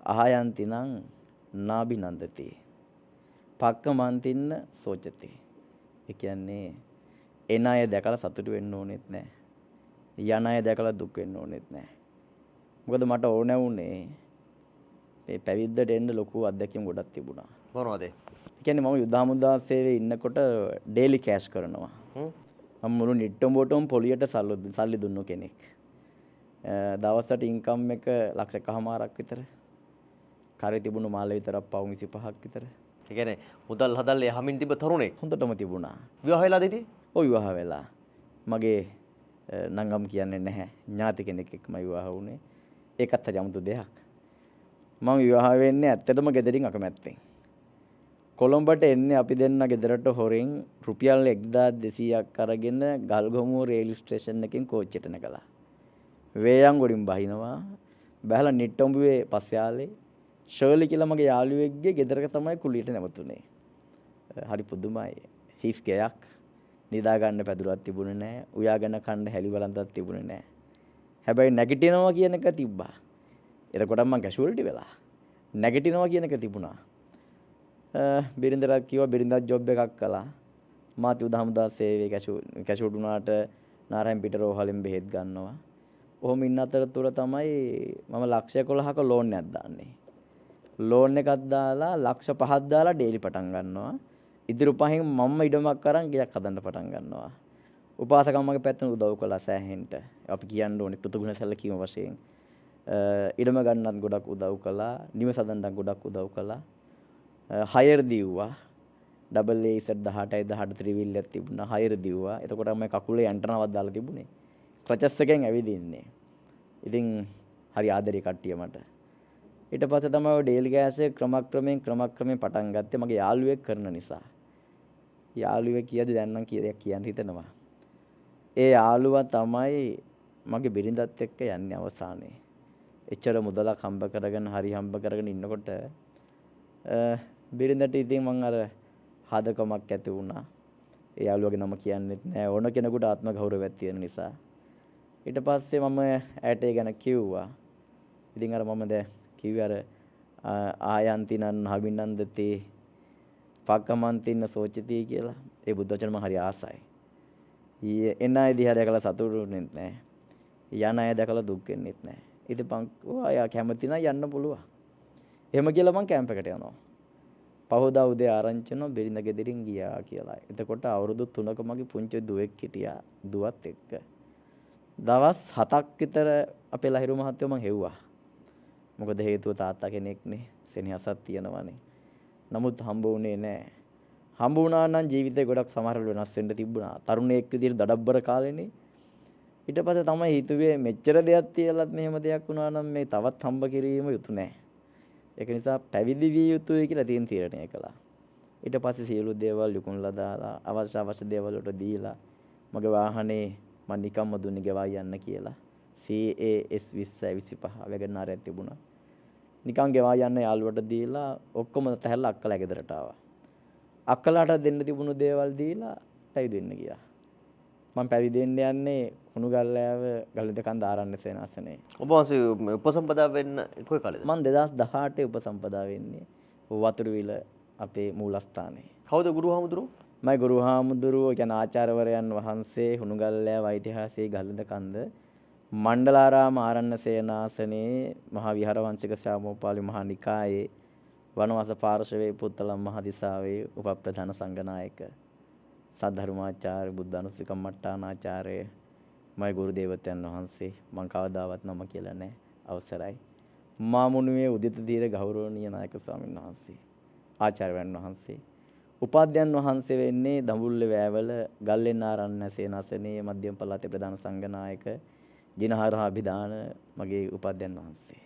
අහයන්ති නං නාබිනන්දති. පක්කමන්තින්න සෝචති. ඒ කියන්නේ එන අය දැකලා සතුටු වෙන්න ඕනෙත් නැහැ. යන අය දැකලා දුක් වෙන්න ඕනෙත් නැහැ. මොකද මට ඕන වුණේ මේ පැවිද්දට එන්න ලොකු අත්දැකීම් ගොඩක් තිබුණා. මොනවද? ඒ කියන්නේ මම යුද හමුදා සේවයේ ඉන්නකොට ඩේලි කෑෂ් කරනවා. මම මුළු නිට්ටඹටම පොලියට සල්ලි දුන්නු කෙනෙක්. දවසට ඉන්කම් එක ලක්ෂකමාරක් විතර. කරේ තිබුණු මාළ විතරක් පවුම් 25ක් විතර. ඒ කියන්නේ මුදල් හදල් යහමින් තිබ්බ තරුණෙක්. හොඳටම තිබුණා. විවාහ වෙලාද හිටියේ? ඔය විවාහ වෙලා. මගේ නංගම් කියන්නේ නැහැ. ඥාති කෙනෙක් එක්කම විවාහ වුණේ. ඒකත් හරි අමුතු දෙයක්. මම විවාහ වෙන්නේ ඇත්තටම ගෙදරින් අකමැත්තෙන්. කොළඹට එන්නේ අපි දෙන්න ගෙදරට හොරෙන් රුපියල් 1200ක් අරගෙන ගල්ගමුව රේල් ස්ටේෂන් එකෙන් කෝච්චියට නැගලා. වේයන් ගොඩින් බහිනවා. බහලා නිට්ටඹුවේ පස්යාලේ ෂර්ලි කියලා මගේ යාළුවෙක්ගේ ගෙදරක තමයි කුලියට නැවතුනේ. හරි පුදුමයි. හිස් ගයක්. නිදා ගන්න පැදුරක් තිබුණේ නැහැ. උයාගෙන කන්න හැලි වලන්තක් තිබුණේ නැහැ. හැබැයි නැගිටිනවා කියන එක තිබ්බා. එතකොට මම කැෂුවල්ටි වෙලා. නැගිටිනවා කියන එක තිබුණා. බිරිඳට කිව්වා බිරිඳත් ජොබ් එකක් කළා. මාත් යුද හමුදා සේවයේ කැෂුවල්ටි වුණාට නාරයන් පිට රෝහලෙන් බෙහෙත් ගන්නවා. ඔහොම ඉන්න අතරතුර තමයි මම ලක්ෂ 11ක ලෝන් එකක් දාන්නේ. ලෝන් එකක් දාලා ලක්ෂ 5ක් දාලා ඩේලි පටන් ගන්නවා. ඉදිරි පහෙන් මම්ම ඉඩමක් අරන් ගයක් හදන්න පටන් ගන්නවා. උපාසකම්මගේ පැත්තෙන් උදව් කළා සෑහෙන්න. අපි කියන්න ඕනේ කෘතගුණ සැලකීම වශයෙන්. ඉඩම ගන්නත් ගොඩක් උදව් කළා. නිවස හදන්නත් ගොඩක් උදව් කළා. හයර් දීව්වා. ඩබල් ඒ සෙට් 18යි 18 ත්‍රිවිල් එකක් තිබුණා. හයර් දීව්වා. එතකොට මම කකුලේ ඇන්ටනාවක් දාලා තිබුණේ. ක්ලචස් එකෙන් ඇවිදින්නේ. ඉතින් හරි ආදරේ කට්ටිය මට. ඊට පස්සේ තමයි ඩේලි ගෑස් එක ක්‍රමක්‍රමයෙන් පටන් ගත්තේ මගේ යාළුවෙක් කරන නිසා. යාළුවෙක් කියද දැන් නම් කීයක් කියන්න හිතනවා. ඒ යාළුවා තමයි මගේ බිරිඳත් එක්ක යන්නේ අවසානයේ. එච්චර මුදලක් හම්බ කරගෙන ඉන්නකොට බිරිඳට ඉතින් මං අර හදකමක් ඇති වුණා. ඒ යාළුවගේ නම කියන්නෙත් නෑ ඕන කෙනෙකුට ආත්ම ගෞරවයක් තියෙන නිසා. ඊට පස්සේ මම ඇයට ඒ ගැන කිව්වා. ඉතින් අර මම දැන් කිව්වේ අර ආයන්තිනන් හබිනන්දති පක්කමන්තින්න සෝචති කියලා. ඒ බුද්ධ වචන මම හරි ආසයි. එන අය දිහා දැකලා සතුටු වෙන්නෙත් නැහැ. යන අය දැකලා දුක් වෙන්නෙත් නැහැ. ඉතින් ඔයා කැමති නම් යන්න පුළුවන්. එහෙම කියලා මං කැම්ප් එකට යනවා. පහෝදා උදේ ආරංචි වෙනවා බිරිඳ ගෙදරින් ගියා කියලා. එතකොට අවුරුදු 3ක මගේ පුංචි දුවෙක් හිටියා දුවත් එක්ක. දවස් 7ක් විතර අපේ ලහිරු මහත්තයෝ මං හෙව්වා. මොකද හේතුව තාත්තා කෙනෙක්නේ සෙනෙහසක් තියෙනවානේ. නමුත් හම්බ වුණේ නැහැ. හම්බ වුණා නම් ජීවිතේ ගොඩක් සමහරවල් වෙනස් වෙන්න තිබුණා. තරුණයෙක් විදිහට දඩබ්බර කාලේනේ. ඊට පස්සේ තමයි හිතුවේ මෙච්චර දෙයක් තියලත් මෙහෙම දෙයක් වුණා නම් මේ තවත් හම්බ කිරීම යුතු නැහැ. ඒක නිසා පැවිදි විය යුතුයි කියලා තීරණය කළා. ඊට පස්සේ සියලු දේවල් යොකුන්ලා දාලා අවශ්‍ය දේවල් වලට දීලා මගේ වාහනේ මම නිකම්ම දුන්නේ ගෙවා යන්න කියලා. CAS 2025 වැගනාරයක් තිබුණා. නිකන් ගෙවා යන්න යාළුවට දීලා ඔක්කොම තැහැල්ලා අක්කලා ගෙදරට ආවා. අක්කලාට දෙන්න තිබුණු දේවල් දීලා පැවිදි වෙන්න ගියා. මම පැවිදි වෙන්න යන්නේ හුණුගල්ලෑව ගල්දකන්ද ආරණ්‍ය සේනාසනේ. ඔබ වහන්සේ උපසම්පදා වෙන්න කොයි කාලෙද? මම 2018 උපසම්පදා වෙන්නේ වතුරුවිල අපේ මූලස්ථානේ. කවුද ගුරුහාමුදුරුවෝ? මයි ගුරුහාමුදුරුවෝ කියන ආචාර්යවරයන් වහන්සේ හුණුගල්ලෑව ඓතිහාසික ගල්දකන්ද මණ්ඩලාරාම ආරණ්‍ය සේනාසනේ මහා විහාරවංශික ශ්‍යාමෝපාලි මහා නිකායේ වනවාස පාර්ශවයේ පුත්තලම් මහදිසාවේ උපප්‍රධාන සංඝනායක සද්ධර්මාචාර්ය බුද්ධානුස්සතික කම්මට්ටානාචාර්ය මයි ගුරු දේවතයන් වහන්සේ මං කවදාවත් නම කියලා නැහැ අවසරයි මාමුණුවේ උදිත දීර ගෞරවනීය නායක ස්වාමීන් වහන්සේ ආචාර්යයන් වහන්සේ උපාධ්‍යයන් වහන්සේ වෙන්නේ දඹුල්ල වෑවල ගල්ලෙන් ආරණ්‍ය සේනාසනේ මධ්‍යම පළාතේ ප්‍රධාන සංඝනායක ජිනහරහ අභිදාන මගේ උපාධ්‍යයන් වහන්සේ